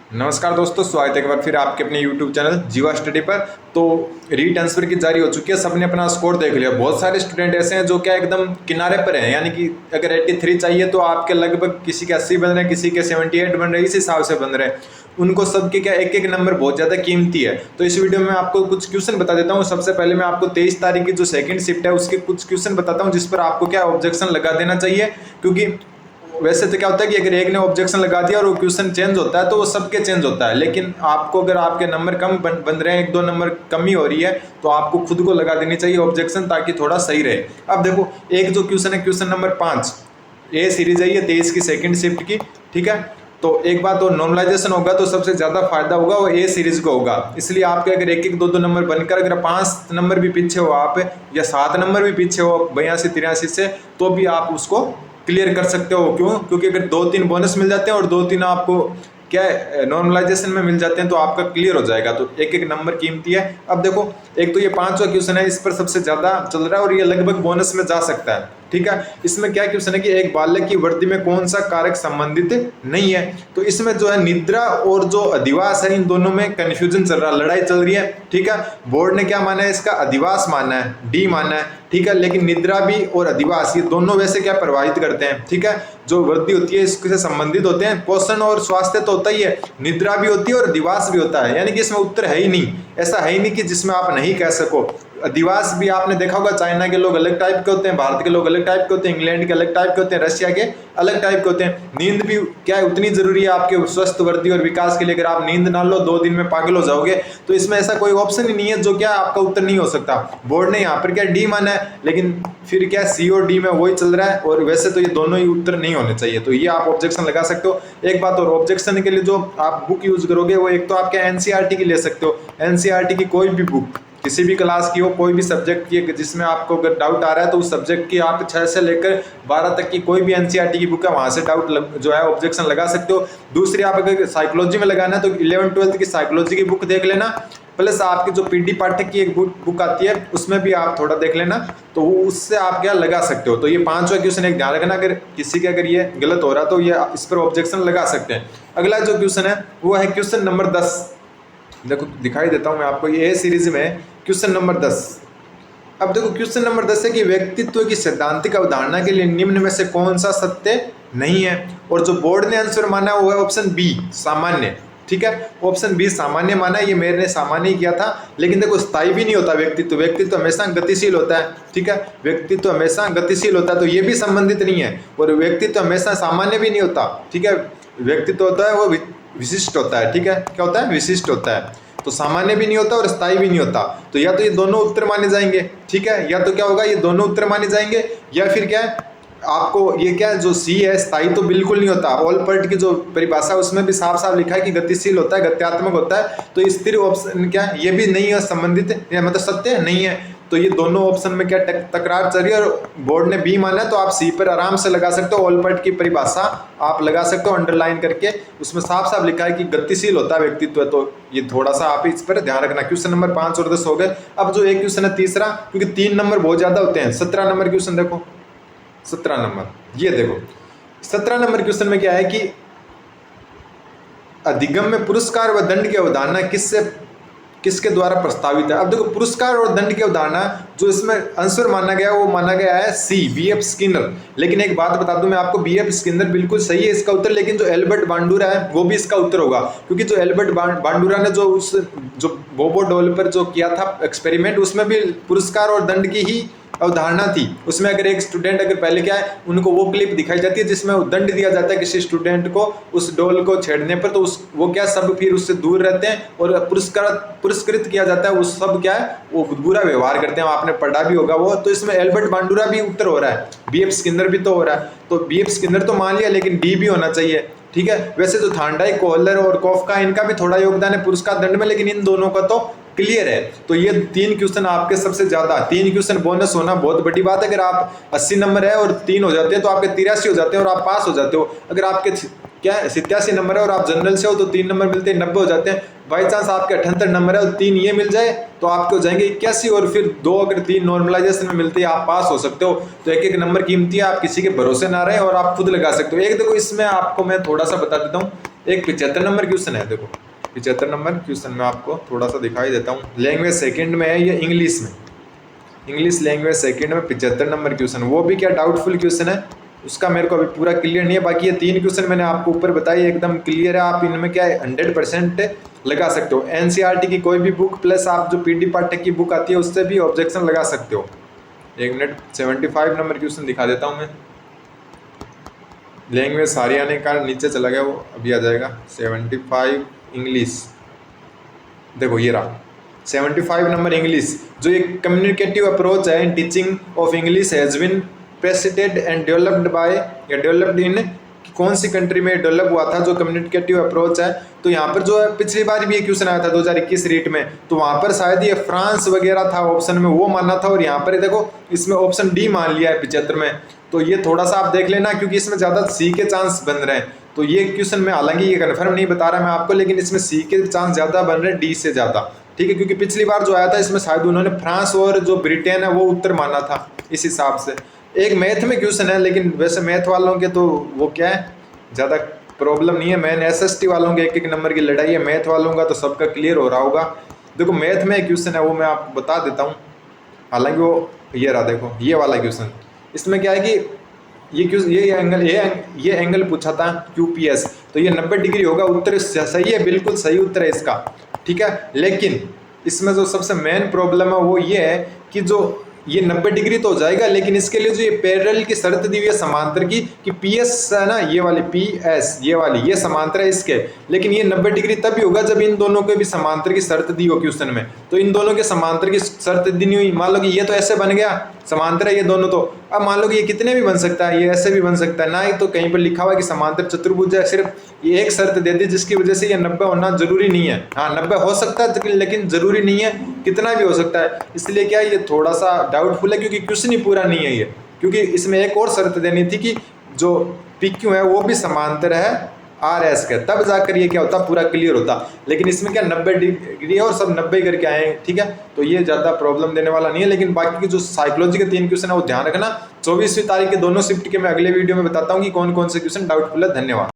नमस्कार दोस्तों, स्वागत है एक बार फिर आपके अपने YouTube चैनल जीवा स्टडी पर। तो रीट्रांसफर की जारी हो चुकी है, सबने अपना स्कोर देख लिया। बहुत सारे स्टूडेंट ऐसे हैं जो क्या एकदम किनारे पर हैं, यानी कि अगर 83 चाहिए तो आपके लगभग किसी के 80 बन रहे हैं, किसी के 78 बन रहे हैं, इस हिसाब से बन रहे हैं। उनको सबके क्या एक एक नंबर बहुत ज़्यादा कीमती है। तो इस वीडियो में आपको कुछ क्वेश्चन बता देता हूँ। सबसे पहले मैं आपको 23 तारीख की जो सेकंड शिफ्ट है उसके कुछ क्वेश्चन बताता हूँ, जिस पर आपको क्या ऑब्जेक्शन लगा देना चाहिए। क्योंकि वैसे तो क्या होता है कि अगर एक ने ऑब्जेक्शन लगा दिया और वो क्वेश्चन चेंज होता है तो वो सबके चेंज होता है, लेकिन आपको अगर आपके नंबर कम बन रहे हैं, एक दो नंबर कमी हो रही है, तो आपको खुद को लगा देनी चाहिए ऑब्जेक्शन, ताकि थोड़ा सही रहे। अब देखो, एक जो क्वेश्चन है, क्वेश्चन नंबर 5 ए सीरीज है ये 23 की सेकंड शिफ्ट की, ठीक है। तो एक बात और, नॉर्मलाइजेशन होगा तो सबसे ज़्यादा फायदा होगा वो ए सीरीज को होगा। इसलिए आपके अगर एक एक दो दो नंबर बनकर अगर 5 नंबर भी पीछे हो आप, या 7 नंबर भी पीछे हो 82 83 से, तो भी आप उसको क्लियर कर सकते हो। क्यों? क्योंकि अगर 2-3 बोनस मिल जाते हैं और 2-3 आपको क्या नॉर्मलाइजेशन में मिल जाते हैं तो आपका क्लियर हो जाएगा। तो एक एक नंबर कीमती है। अब देखो, एक तो ये 5वां क्वेश्चन है, इस पर सबसे ज़्यादा चल रहा है और ये लगभग बोनस में जा सकता है, ठीक है। इसमें क्या क्वेश्चन है कि एक बालक की वर्दी में कौन सा कारक संबंधित नहीं है। तो इसमें जो है निद्रा और जो अधिवास है, इन दोनों में कंफ्यूजन चल रहा है, लड़ाई चल रही है, ठीक है। बोर्ड ने क्या माना है, इसका अधिवास माना है, डी माना है, ठीक है। लेकिन निद्रा भी और अधिवास ये दोनों वैसे क्या प्रभावित करते हैं, ठीक है। जो वर्दी होती है इससे संबंधित होते हैं। पोषण और स्वास्थ्य तो होता ही है, निद्रा भी होती है और अधिवास भी होता है, यानी कि इसमें उत्तर है ही नहीं। ऐसा है ही नहीं कि जिसमें आप नहीं कह सको। अधिवास भी आपने देखा होगा, चाइना के लोग अलग टाइप के होते हैं, भारत के लोग अलग टाइप के होते हैं, इंग्लैंड के अलग टाइप के होते हैं, रशिया के अलग टाइप के होते हैं। नींद भी क्या है, उतनी जरूरी है आपके स्वस्थ वर्दी और विकास के लिए। अगर आप नींद ना लो 2 दिन में पागल हो जाओगे। तो इसमें ऐसा कोई ऑप्शन ही नहीं है जो क्या आपका उत्तर नहीं हो सकता। बोर्ड ने यहाँ पर क्या डी माना है, लेकिन फिर क्या सी और डी में वही चल रहा है, और वैसे तो ये दोनों ही उत्तर नहीं होने चाहिए। तो ये आप ऑब्जेक्शन लगा सकते हो। एक बात और, ऑब्जेक्शन के लिए जो आप बुक यूज करोगे वो एक तो आप क्या एनसीईआरटी की ले सकते हो। एनसीईआरटी की कोई भी बुक, किसी भी क्लास की हो, कोई भी सब्जेक्ट की, जिसमें आपको अगर डाउट आ रहा है तो उस सब्जेक्ट की आप 6 से लेकर 12 तक की कोई भी एनसीईआरटी की बुक है, वहां से डाउट जो है ऑब्जेक्शन लगा सकते हो। दूसरी, आप अगर साइकोलॉजी में लगाना है तो 11th-12th की साइकोलॉजी की बुक देख लेना, प्लस आपकी जो पीडी पाठक की एक बुक आती है उसमें भी आप थोड़ा देख लेना, तो उससे आप क्या लगा सकते हो। तो ये 5वां क्वेश्चन एक ध्यान रखना, अगर किसी के अगर ये गलत हो रहा तो ये इस पर ऑब्जेक्शन लगा सकते हैं। अगला जो क्वेश्चन है वो है क्वेश्चन नंबर 10। देखो दिखाई देता हूं मैं आपको, ये ए सीरीज में क्वेश्चन नंबर 10। अब देखो क्वेश्चन नंबर 10 है कि व्यक्तित्व की सैद्धांतिक अवधारणा के लिए निम्न में से कौन सा सत्य नहीं है। और जो बोर्ड ने आंसर माना वो है ऑप्शन बी, सामान्य, ठीक है। ऑप्शन बी सामान्य माना है, ये मैंने सामान्य ही किया था। लेकिन देखो, स्थायी भी नहीं होता व्यक्तित्व, व्यक्तित्व हमेशा गतिशील होता है, ठीक है। व्यक्तित्व हमेशा गतिशील होता है, तो ये भी संबंधित नहीं है। और व्यक्तित्व हमेशा सामान्य भी नहीं होता, ठीक है। व्यक्तित्व होता है वो विशिष्ट होता है, ठीक है। क्या होता है? विशिष्ट होता है। तो सामान्य भी नहीं होता और स्थायी भी नहीं होता। तो या तो ये दोनों उत्तर माने जाएंगे, ठीक है, या तो क्या होगा, ये दोनों उत्तर माने जाएंगे, या फिर क्या है आपको ये क्या है, जो सी है स्थायी तो बिल्कुल नहीं होता। ऑल पर्ट की जो परिभाषा है उसमें भी साफ साफ लिखा है कि गतिशील होता है, गत्यात्मक होता है। तो स्थिर ऑप्शन क्या है, ये भी नहीं है संबंधित, मतलब सत्य नहीं है। तो ये दोनों ऑप्शन में क्या तकरार चल रही है, और बोर्ड ने बी माना है, तो आप सी पर आराम से लगा सकते हो। ऑल पर्ट की परिभाषा आप लगा सकते हो अंडरलाइन करके, उसमें साफ साफ लिखा है कि गतिशील होता है व्यक्तित्व। तो ये थोड़ा सा आप इस पर ध्यान रखना। क्वेश्चन नंबर 5 और 10 हो गए। अब जो एक क्वेश्चन है तीसरा, क्योंकि 3 नंबर बहुत ज्यादा होते हैं। 17 नंबर क्वेश्चन देखो, 17 नंबर, ये देखो 17 नंबर क्वेश्चन में क्या है कि अधिगम में पुरस्कार व दंड की अवधारणा किसके द्वारा प्रस्तावित है। अब देखो, पुरस्कार और दंड की अवधारणा जो इसमें आंसर माना गया वो माना गया है सी, बीएफ स्किनर। लेकिन एक बात बता दूं मैं आपको, बीएफ स्किनर बिल्कुल सही है इसका उत्तर, लेकिन जो एल्बर्ट बांडुरा है वो भी इसका उत्तर होगा। क्योंकि जो एल्बर्ट बांडुरा ने जो बोबो डॉल पर जो किया था एक्सपेरिमेंट, उसमें भी पुरस्कार और दंड की ही अवधारणा थी। उसमें अगर एक स्टूडेंट, अगर पहले क्या है, उनको वो क्लिप दिखाई जाती है जिसमें दंड दिया जाता है किसी स्टूडेंट को उस डॉल को छेड़ने पर, तो वो क्या सब फिर उससे दूर रहते हैं, और पुरस्कृत किया जाता है, उस सब क्या है वो बुरा व्यवहार करते हैं। आपने पढ़ा भी होगा वो। तो इसमें एल्बर्ट बांडुरा भी उत्तर हो रहा है, बीएफ स्किनर भी तो हो रहा है। तो बीएफ स्किनर तो मान लिया, लेकिन डी भी होना चाहिए, ठीक है। वैसे तो थांडाई, कोहलर और कॉफका, इनका भी थोड़ा योगदान है पुरस्कार दंड में, लेकिन इन दोनों का तो क्लियर है। तो ये 3 क्वेश्चन आपके सबसे ज्यादा, 3 क्वेश्चन बोनस होना बहुत बड़ी बात है। अगर आप 80 नंबर है और 3 हो जाते हैं तो आपके 83 हो जाते हैं और आप पास हो जाते हो। अगर आपके क्या 87 नंबर है और आप जनरल से हो तो 3 नंबर मिलते हैं, 90 हो जाते हैं। बाई चांस आपके 78 नंबर है और 3 ये मिल जाए तो आपके हो जाएंगे 81, और फिर 2 अगर 3 नॉर्मलाइजेशन में मिलते हैं आप पास हो सकते हो। तो एक नंबर कीमती है, आप किसी के भरोसे ना रहे और आप खुद लगा सकते हो। एक देखो, इसमें आपको मैं थोड़ा सा बता देता हूँ, एक 75 नंबर क्वेश्चन है, देखो 75 नंबर क्वेश्चन में आपको थोड़ा सा दिखाई देता हूँ। लैंग्वेज सेकंड में है, ये इंग्लिश में, इंग्लिश लैंग्वेज सेकंड में 75 नंबर क्वेश्चन, वो भी क्या डाउटफुल क्वेश्चन है, उसका मेरे को अभी पूरा क्लियर नहीं है। बाकी ये 3 क्वेश्चन मैंने आपको ऊपर बताई एकदम क्लियर है, आप इनमें क्या है 100% लगा सकते हो। एनसीईआरटी की कोई भी बुक प्लस आप जो पीडी पाठक की बुक आती है उससे भी ऑब्जेक्शन लगा सकते हो। 1 मिनट, 75 नंबर क्वेश्चन दिखा देता हूँ मैं। लैंग्वेज हरियाणा का नीचे चला गया, वो अभी आ जाएगा। 75 इंग्लिश, देखो ये रहा 75 नंबर इंग्लिश। जो एक कम्युनिकेटिव अप्रोच है in teaching of English has been president and developed by या डेवलप्ड इन, कौन सी कंट्री में डेवलप हुआ था जो कम्युनिकेटिव अप्रोच है। तो यहाँ पर जो है पिछली बार भी ये क्वेश्चन आया था 2021 रीट में, तो वहाँ पर शायद ये फ्रांस वगैरह था ऑप्शन में, वो मानना था, और यहाँ पर देखो इसमें ऑप्शन डी मान लिया है 75 में। तो ये थोड़ा सा आप देख लेना, क्योंकि इसमें ज़्यादा सी के चांस बन रहे हैं। तो ये क्वेश्चन में हालांकि ये कन्फर्म नहीं बता रहा मैं आपको, लेकिन इसमें सी के चांस ज़्यादा बन रहे हैं डी से ज़्यादा, ठीक है। क्योंकि पिछली बार जो आया था इसमें शायद उन्होंने फ्रांस और जो ब्रिटेन है वो उत्तर माना था इस हिसाब से। एक मैथ में क्वेश्चन है, लेकिन वैसे मैथ वालों के तो वो क्या है ज़्यादा प्रॉब्लम नहीं है। मैन एसएसटी वालों के 1-1 नंबर की लड़ाई है, मैथ वालों का तो सबका क्लियर हो रहा होगा। देखो मैथ में एक क्वेश्चन है वो मैं आपको बता देता हूँ, हालांकि वो ये रहा, देखो ये वाला क्वेश्चन। इसमें क्या है कि ये एंगल पूछा था यूपीएस, तो ये 90 डिग्री होगा, उत्तर सही है, बिल्कुल सही उत्तर है इसका, ठीक है। लेकिन इसमें जो सबसे मेन प्रॉब्लम है वो ये है कि जो ये 90 डिग्री तो हो जाएगा, लेकिन इसके लिए जो ये पैरेलल की शर्त दी हुई है समांतर की कि पीएस है ना, ये वाली पीएस, ये वाली ये समांतर है इसके, लेकिन ये 90 डिग्री तभी होगा जब इन दोनों के भी समांतर की शर्त दी हो क्वेश्चन में। तो इन दोनों के समांतर की शर्त दी नहीं हुई, मान लो कि ये तो ऐसे बन गया, समांतर है ये दोनों, तो अब मान लो कि ये कितने भी बन सकता है, ये ऐसे भी बन सकता है ना, ही तो कहीं पर लिखा हुआ है कि समांतर चतुर्भुज है, सिर्फ ये एक शर्त दे दी जिसकी वजह से ये 90 होना जरूरी नहीं है। हाँ 90 हो सकता है लेकिन जरूरी नहीं है, कितना भी हो सकता है। इसलिए क्या ये थोड़ा सा डाउटफुल है, क्योंकि क्वेश्चन ही पूरा नहीं है ये, क्योंकि इसमें एक और शर्त देनी थी कि जो PQ है वो भी समांतर है RS के, तब जाकर ये क्या होता पूरा क्लियर होता। लेकिन इसमें क्या 90 डिग्री है और सब 90 करके आए हैं, ठीक है। तो ये ज़्यादा प्रॉब्लम देने वाला नहीं है। लेकिन बाकी की जो साइकोलॉजी के 3 क्वेश्चन है वो ध्यान रखना। 24वीं तारीख के दोनों शिफ्ट के मैं अगले वीडियो में बताता हूँ कि कौन कौन से क्वेश्चन डाउटफुल है। धन्यवाद।